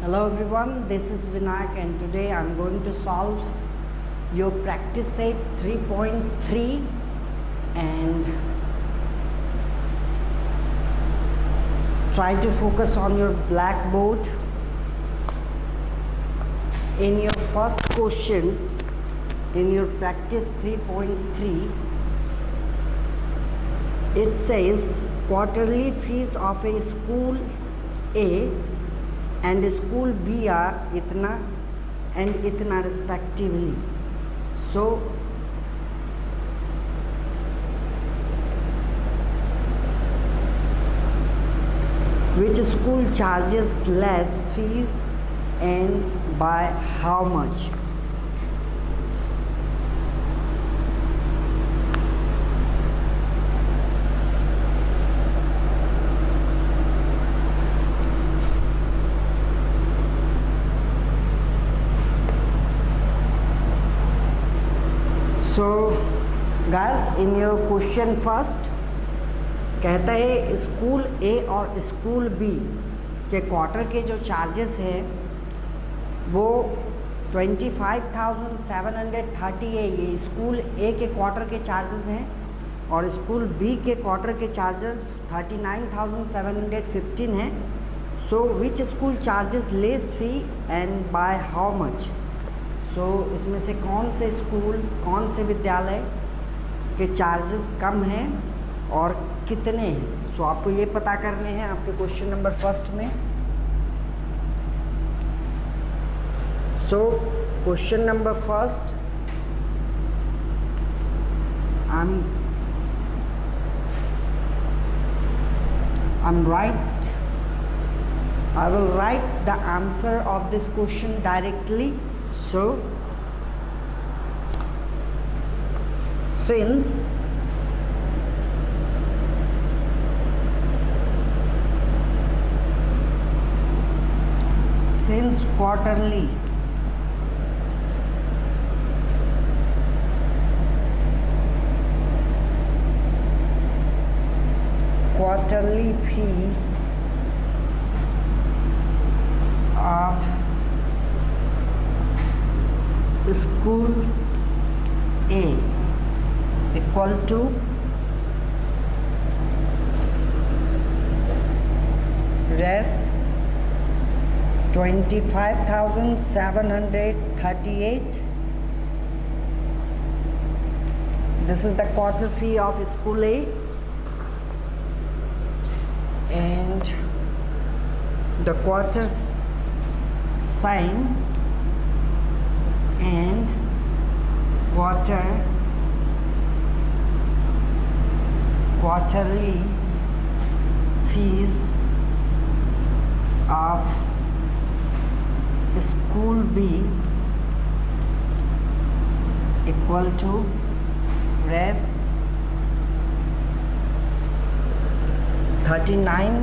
Hello everyone, this is Vinayak and today I'm going to solve your practice set 3.3 and try to focus on your blackboard. In your first question, in your practice 3.3, it says quarterly fees of a school A and school B are itna and itna respectively. So which school charges less fees and by how much? So guys, in your question first कहता है school ए और school B के quarter के जो charges है वो 25,730 है। ये स्कूल ए के क्वार्टर के चार्जेस हैं और स्कूल बी के क्वार्टर के चार्जेस 39,715 हैं। So which school charges less fee and by how much? So इसमें से कौन से स्कूल, कौन से विद्यालय के चार्जेस कम हैं और कितने हैं? सो आपको ये पता करने हैं आपके क्वेश्चन नंबर फर्स्ट में। So question number first, I'm right. I will write the answer of this question directly. So since quarterly fee of school A equal to res 25,738. This is the quarter fee of school A and the quarter sign and quarterly fees of school B equal to res 39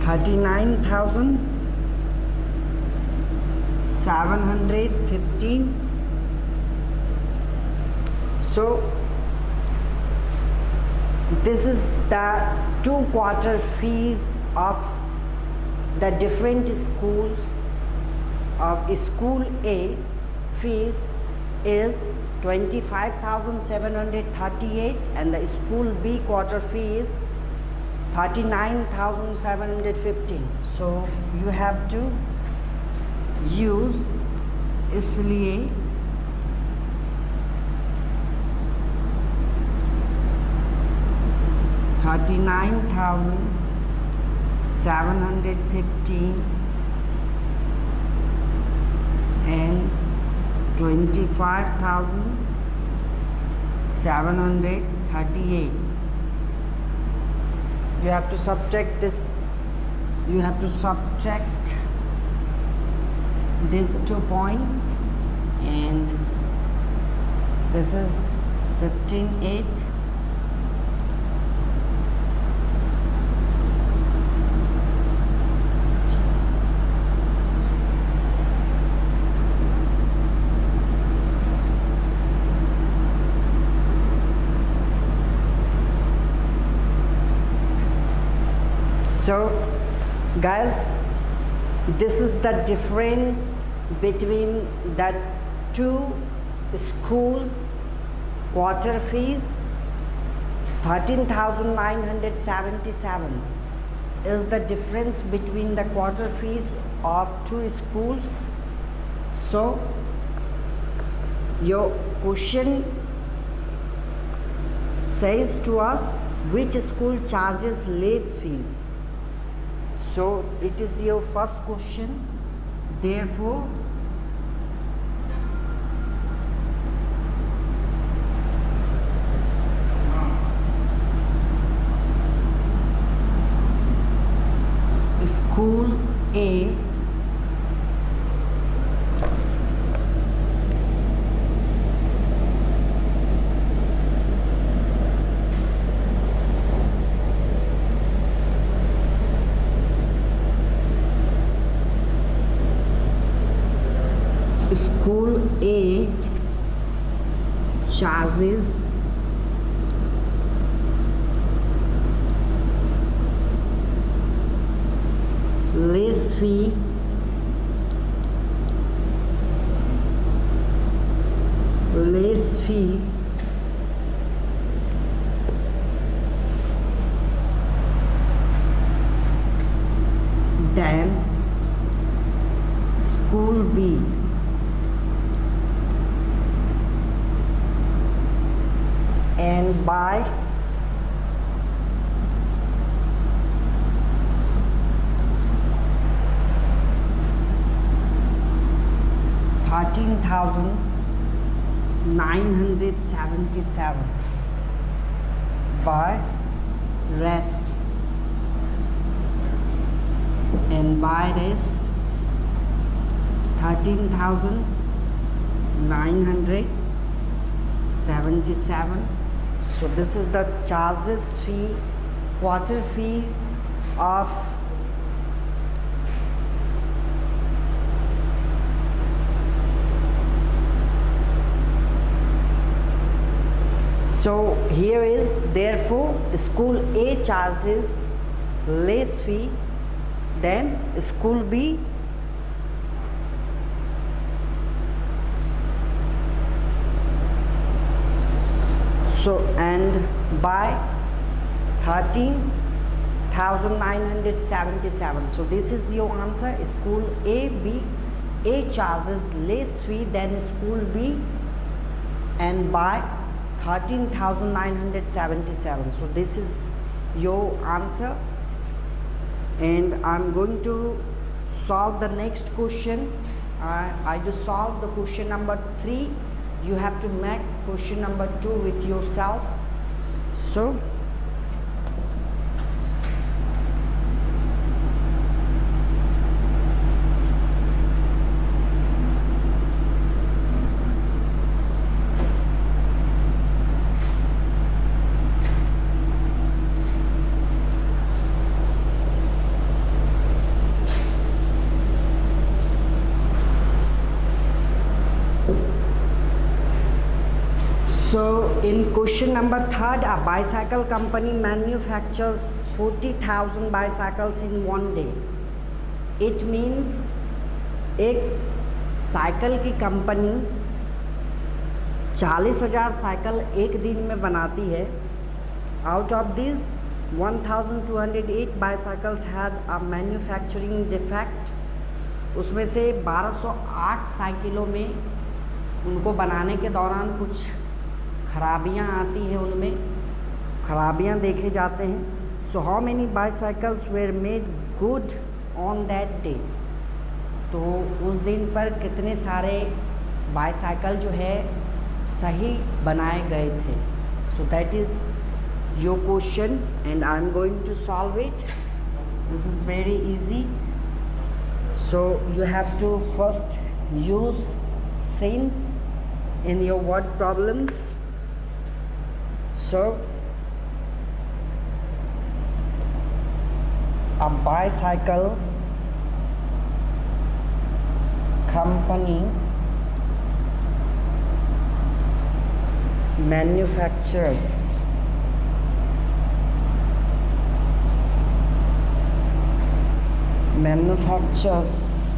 39,715. So this is the 2 quarter fees of the different schools. Of school A fees is 25,738 and the school B quarter fee is 39,715. So you have to use इसलिए $39,715 and 25,738. You have to subtract this. You have to subtract these 2 points and this is 15,800. So guys, this is the difference between the two schools quarter fees. 13,977 is the difference between the quarter fees of two schools. So your question says to us which school charges less fees. So it is your first question. Therefore school A charges less fee than school B. And by 13,977 by res, and by res 13,977. So this is the charges fee, quarter fee of so here is therefore school A charges less fee than school B. So and by 13,977. So this is your answer. School A charges less fee than school B, and by 13,977. So this is your answer, and I'm going to solve the next question. I just solved the question number 3. You have to make question number 2 with yourself. So in question number 3, a bicycle company manufactures 40,000 bicycles in one day. It means एक cycle की company 40,000 cycle एक दिन में बनाती है. Out of this 1,208 bicycles had a manufacturing defect. उसमें से 1208 साइकिलों में उनको बनाने के दौरान कुछ खराबियां आती हैं, उनमें खराबियां देखे जाते हैं. सो how many bicycles were made good on that day. तो उस दिन पर कितने सारे बाईसाइकिल जो है सही बनाए गए थे. So that is your question and I am going to solve it. This is very easy. So you have to first use sense in your word problems. So a bicycle company manufactures manufactures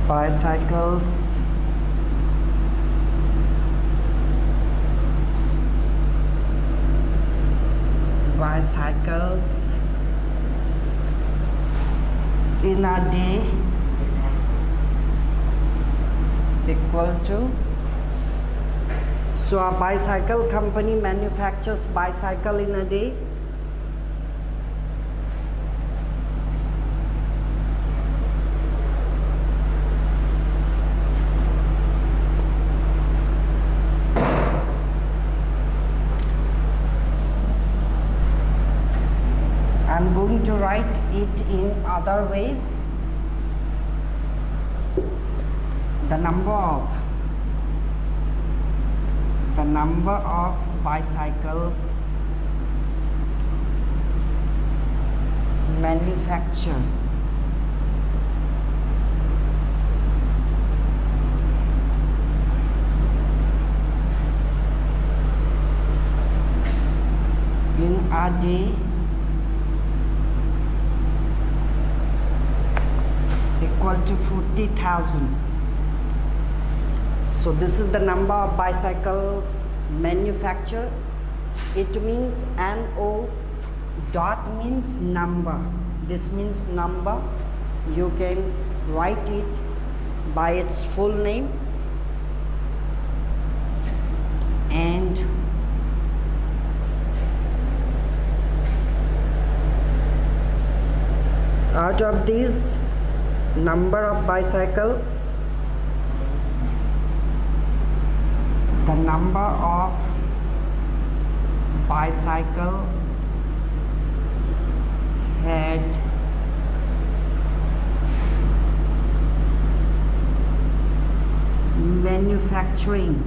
bicycles in a day equal to, so a bicycle company manufactures bicycle in a day. I'm going to write it in other ways. The number of bicycles manufactured in a day equal to 40,000. So this is the number of bicycle manufactured. It means NO dot means number. This means number. You can write it by its full name, and out of this number of bicycle, the number of bicycle had manufacturing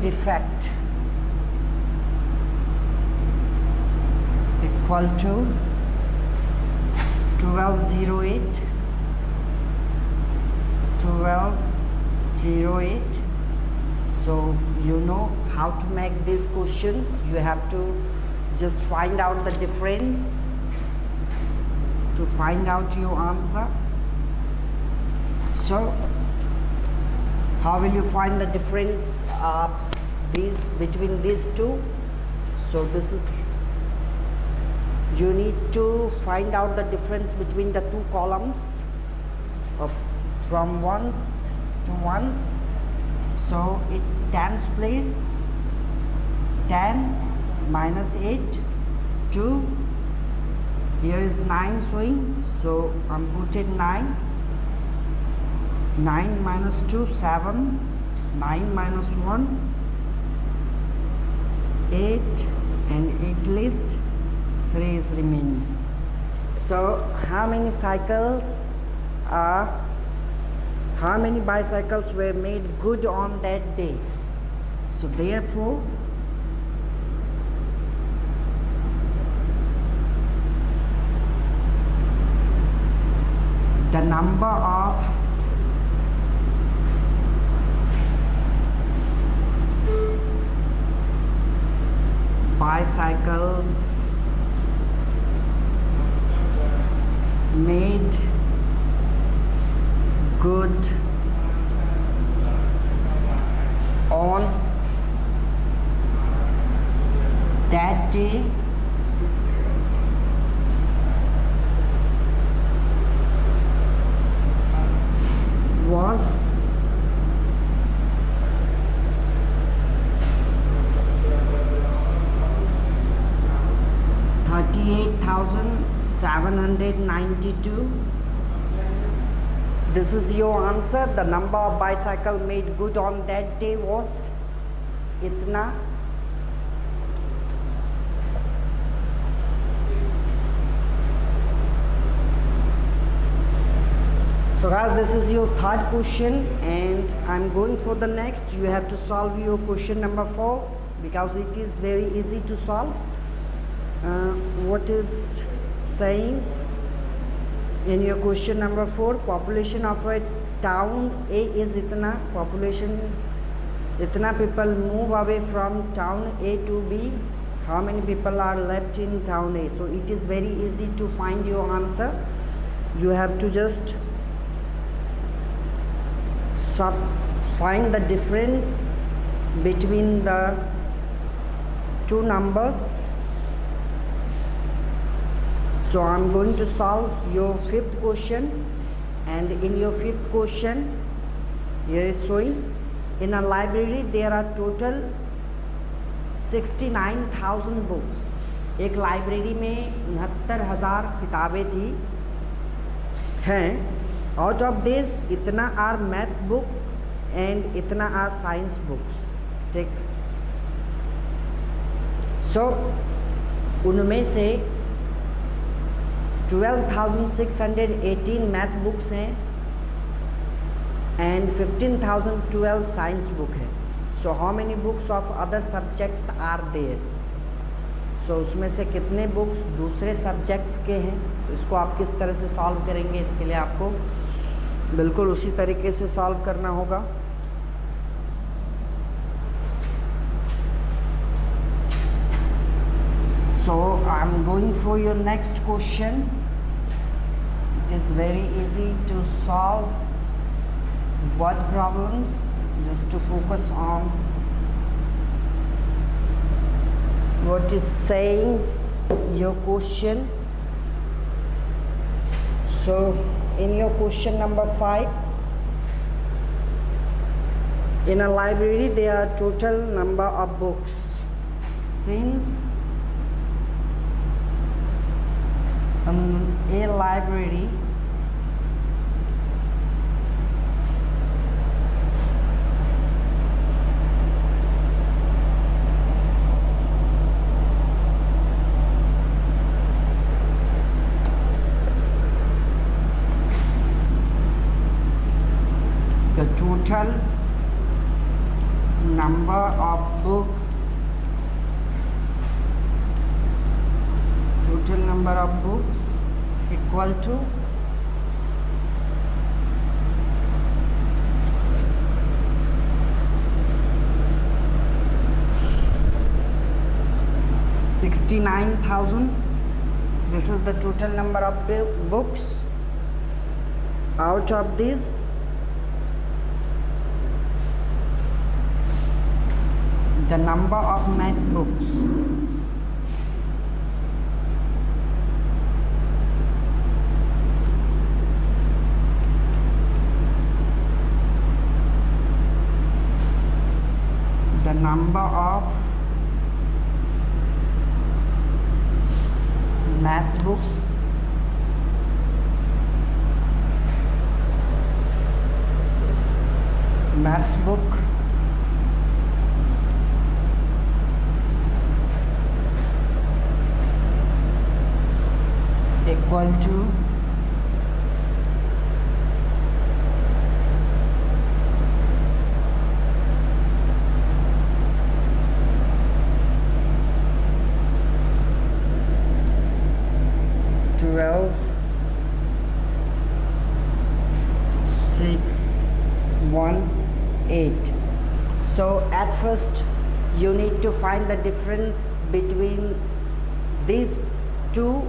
defect equal to 1208. So you know how to make these questions. You have to just find out the difference to find out your answer. So how will you find the difference between these two? So this is, you need to find out the difference between the two columns from ones to ones. So it tens place 10 minus 8 2, here is 9 showing, so I'm putting 9 minus 2 7, 9 minus 1 8, and 8 list 3 is remaining. So how many bicycles were made good on that day? So therefore the number of bicycles made good on that day was 38,792. This is your answer. The number of bicycle made good on that day was itna. So guys, this is your third question, and I'm going for the next. You have to solve your question number 4 because it is very easy to solve. What is saying in your question number 4? Population of a town A is इतना population, इतना people move away from town A to B, how many people are left in town A. So it is very easy to find your answer. You have to just find the difference between the two numbers. So I'm going to solve your fifth question, and in your fifth question here is showing, in a library there are total 69,000 books. एक library में 69,000 किताबें थी हैं. Out of this इतना are math book and इतना are science books. ठीक. So उनमें से 12,618 मैथ बुक्स हैं एंड 15,012 साइंस बुक है. So how many books of other subjects are there. So उसमें से कितने बुक्स दूसरे सब्जेक्ट्स के हैं. तो इसको आप किस तरह से सॉल्व करेंगे, इसके लिए आपको बिल्कुल उसी तरीके से सॉल्व करना होगा. So I'm going for your next question. It is very easy to solve word problems. Just to focus on what is saying your question. So in your question number 5, in a library there are total number of books. Since a library the total number of books equal to 69,000. This is the total number of books. Out of this, the number of math books. The number of math book maths book equal to 12,618. So at first you need to find the difference between these two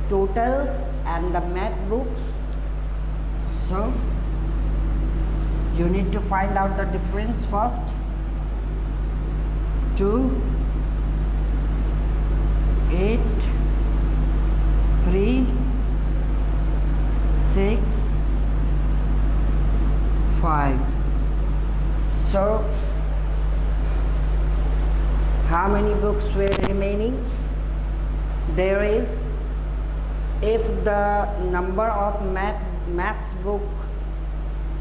totals and the math books. So you need to find out the difference first. 2, 8, 3, 6, 5. So how many books were remaining? There is, if the number of maths book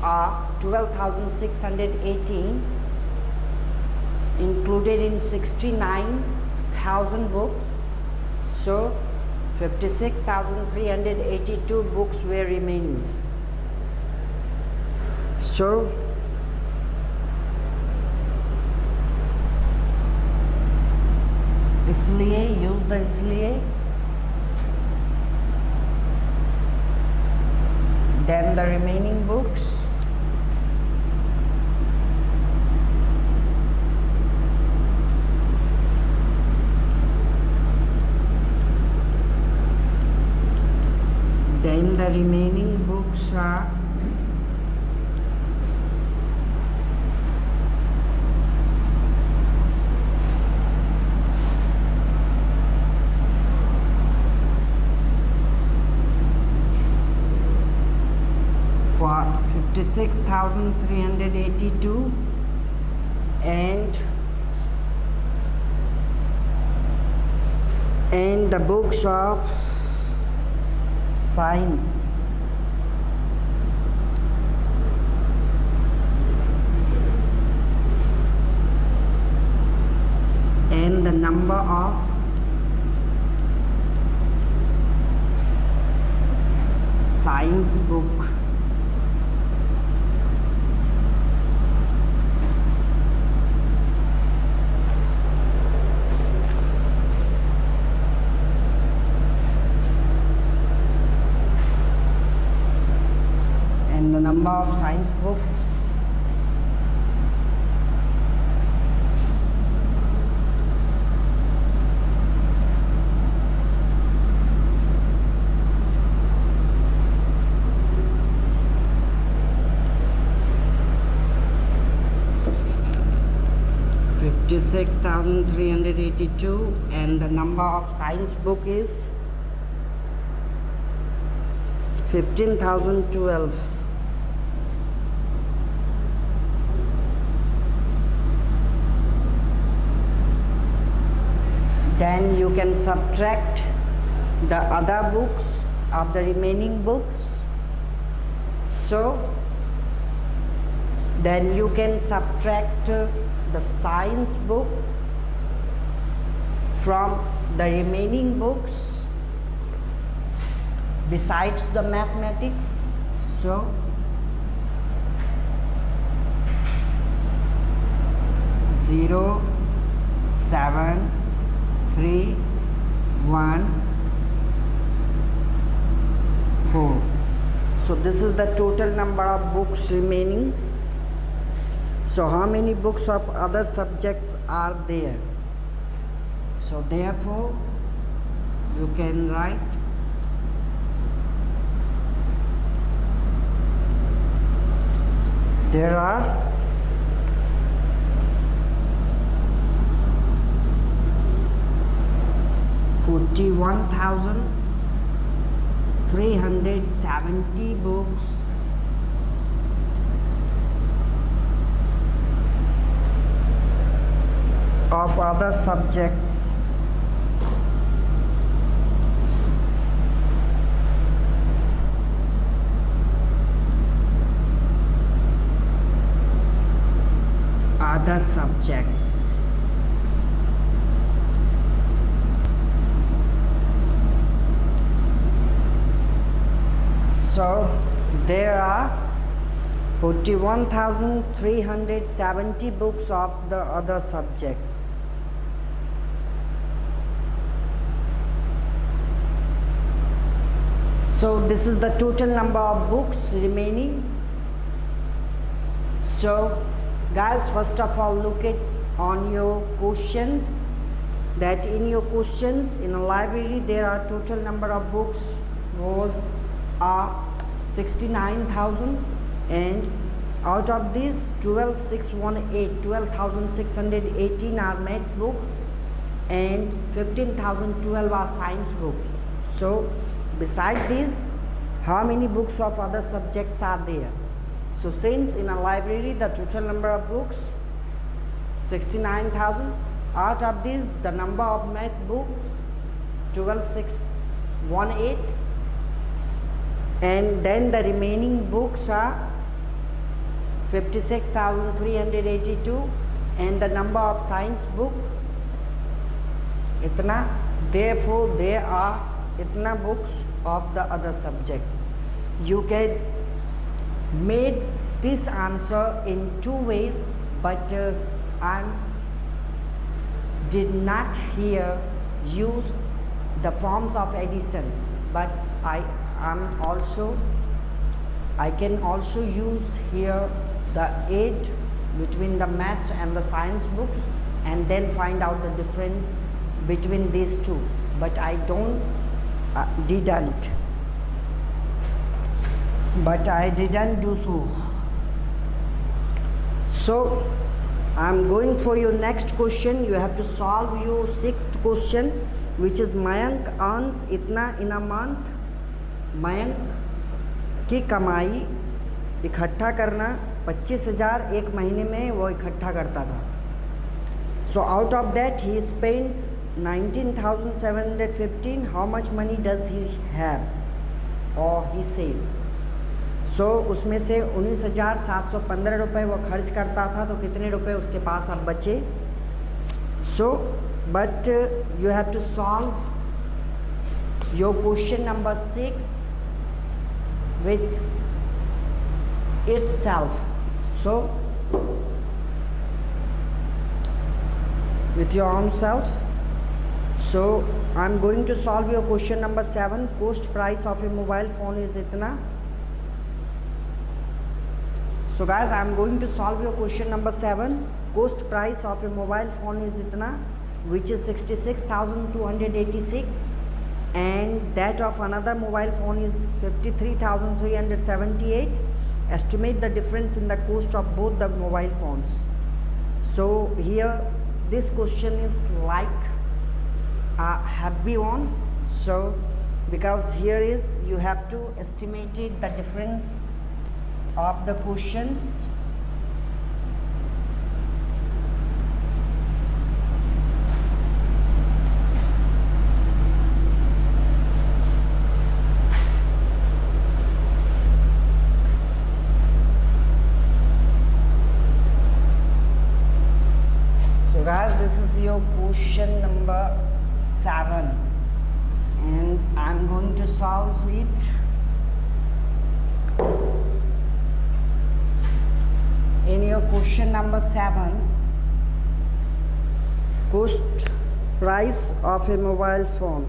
are 12,618 included in 69,000 books, so 56,382 books were remaining. So इसलिए use the इसलिए then the remaining books. Then the remaining books are for 56,382 and the books of science. And the number of science book. And the number of science books. $56,382 and the number of science book is 15,012. Then you can subtract the other books of the remaining books. So then you can subtract the science book from the remaining books besides the mathematics. So zero, 7, 3, 1, 4. So this is the total number of books remaining. So how many books of other subjects are there? So therefore you can write there are 41,370 books of other subjects. Other subjects. So there are 41,370 books of the other subjects. So this is the total number of books remaining. So guys, first of all, look at on your questions, that in your questions in a library there are total number of books was 69,000, and out of these 12,618 are maths books and 15,012 are science books. So beside this, how many books of other subjects are there? So since in a library the total number of books 69,000, out of these the number of math books 12,618, and then the remaining books are 56,382, and the number of science book itna. Therefore there are itna books of the other subjects. You can make this answer in two ways, but I did not here use the forms of addition, but I am also I can also use here the aid between the maths and the science books and then find out the difference between these two, but I didn't do so. So I'm going for your next question. You have to solve your sixth question, which is Mayank earns itna in a month. Mayank की कमाई इकट्ठा करना 25,000 एक महीने में वो इकट्ठा करता था. So out of that he spends 19,715. How much money does he have or he save? So उसमें से 19,715 रुपये वो खर्च करता था, तो कितने रुपए उसके पास अब बचे? So but you have to solve your question number 6 with itself. So with your own self. So I'm going to solve your question number 7. Cost price of a mobile phone is itna. So guys, I'm going to solve your question number 7. Cost price of a mobile phone is itna, which is 66,286, and that of another mobile phone is 53,378. Estimate the difference in the cost of both the mobile phones. So here this question is like a happy one. So because here is you have to estimate the difference of the questions. So guys, this is your question number 7 and I'm going to solve it. In your question number 7, cost price of a mobile phone.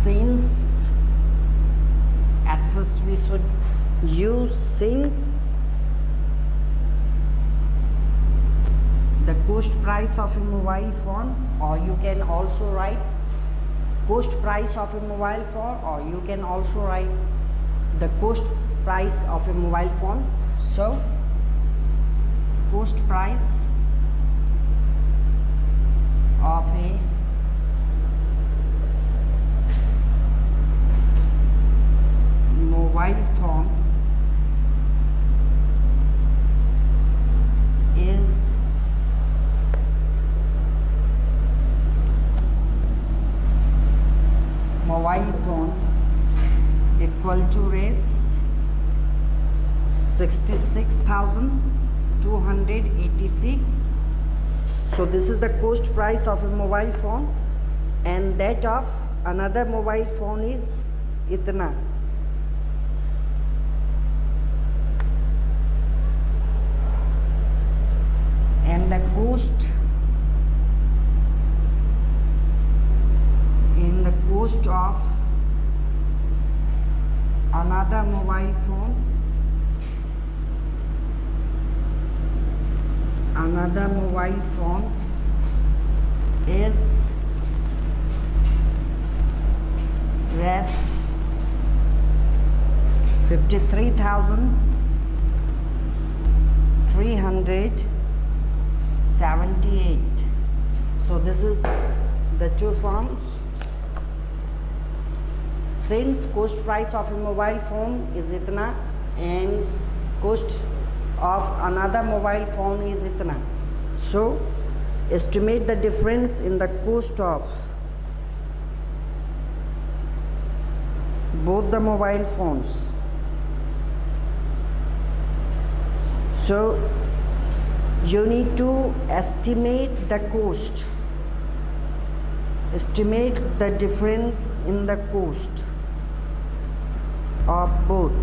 Since at first we should use since the cost price of a mobile phone, or you can also write cost price of a mobile phone, or you can also write the cost price of a mobile phone. So cost price of a mobile phone is mobile phone equal to raise 66,286. So this is the cost price of a mobile phone, and that of another mobile phone is itna. And the cost of another mobile phone is res 53,378. So this is the two forms. Since cost price of a mobile phone is itna and cost of another mobile phone is itna. So estimate the difference in the cost of both the mobile phones. So you need to estimate the cost, estimate the difference in the cost of both.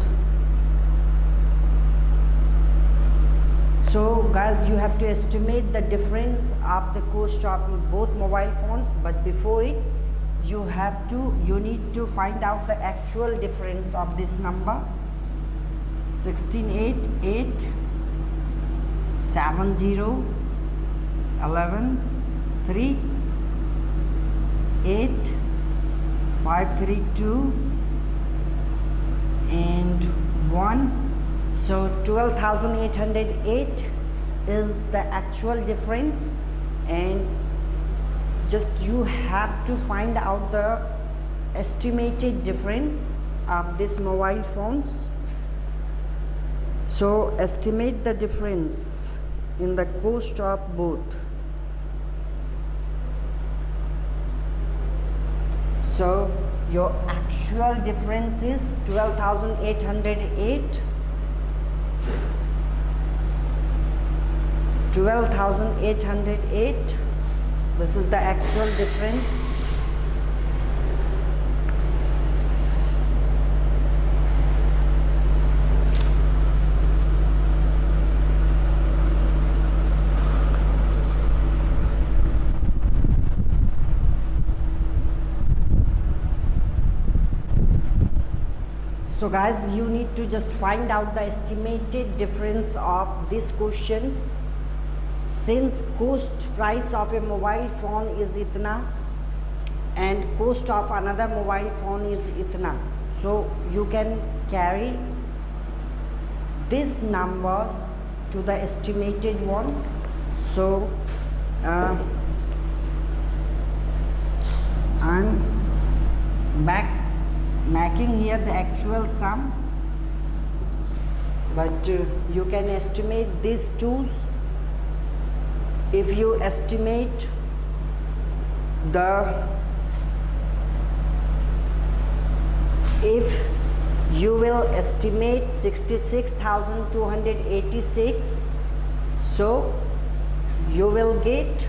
So guys, you have to estimate the difference of the cost of both mobile phones, but before it you need to find out the actual difference of this number. 1688 70 11 3 8 532 and 1. So 12,808 is the actual difference, and just you have to find out the estimated difference of these mobile phones. So estimate the difference in the cost of both. So your actual difference is 12,808. 12,808. This is the actual difference. So guys, you need to just find out the estimated difference of these questions. Since cost price of a mobile phone is itna and cost of another mobile phone is itna, so you can carry these numbers to the estimated one. So I'm making here the actual sum, but you can estimate these twos. If you estimate if you will estimate 66,286, so you will get,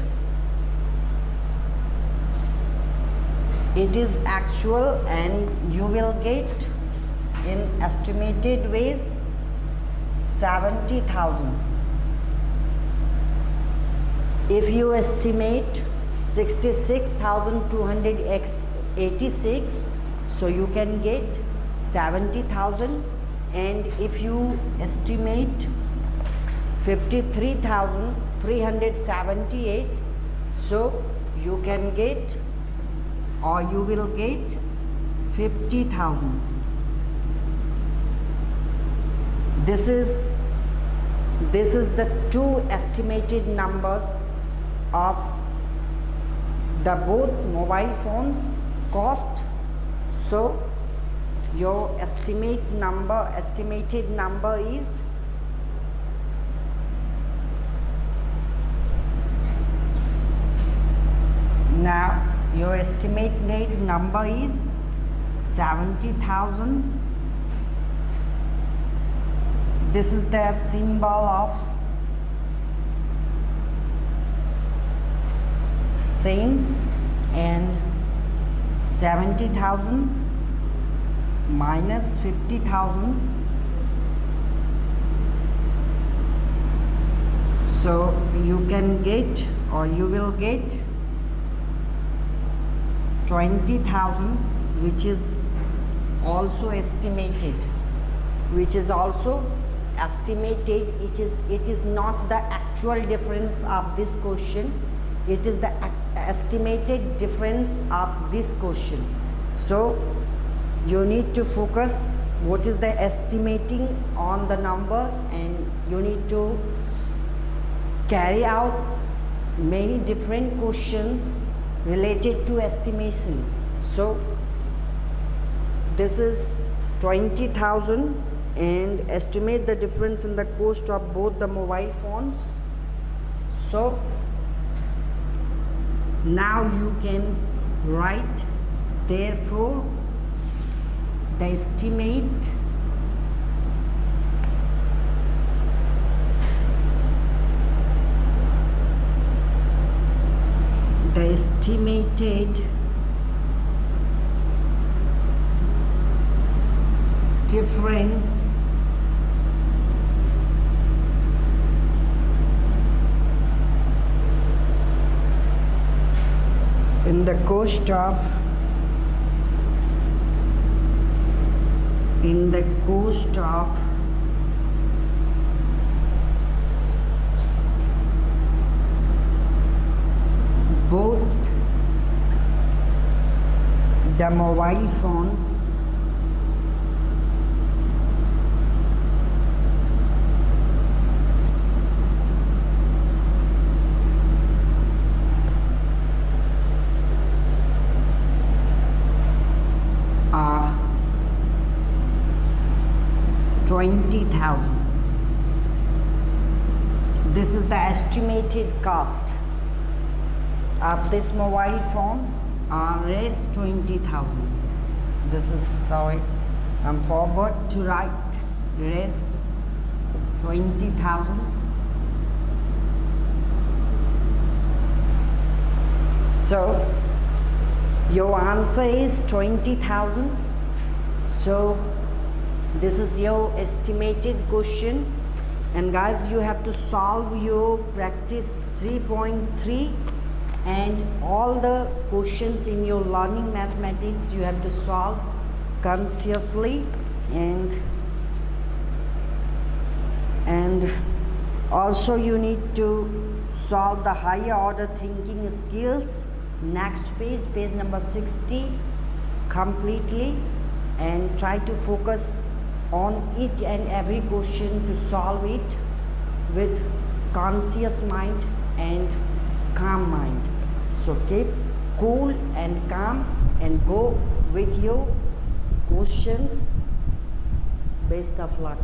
it is actual, and you will get in estimated ways 70,000. If you estimate 66,286, so you can get 70,000, and if you estimate 53,378, so you can get, or you will get 50,000. This is the two estimated numbers of the both mobile phones cost. So your estimated number is now your estimated number is 70,000. This is the symbol of cents, and 70,000 minus 50,000, so you can get, or you will get 20,000, which is also estimated, it is not the actual difference of this question, it is the estimated difference of this question. So you need to focus what is the estimating on the numbers, and you need to carry out many different questions related to estimation. So this is 20,000, and estimate the difference in the cost of both the mobile phones. So now you can write, therefore the estimated difference the coast of both the mobile phones are 20,000. This is the estimated cost of this mobile phone, rs 20,000. This is, sorry, I forgot to write rs 20,000. So your answer is 20,000. So this is your estimated question, and guys, you have to solve your practice 3.3 and all the questions in your learning mathematics you have to solve consciously, and also you need to solve the higher order thinking skills. Next page, page number 60 completely, and try to focus on each and every question to solve it with conscious mind and calm mind. So keep cool and calm and go with your questions. Best of luck.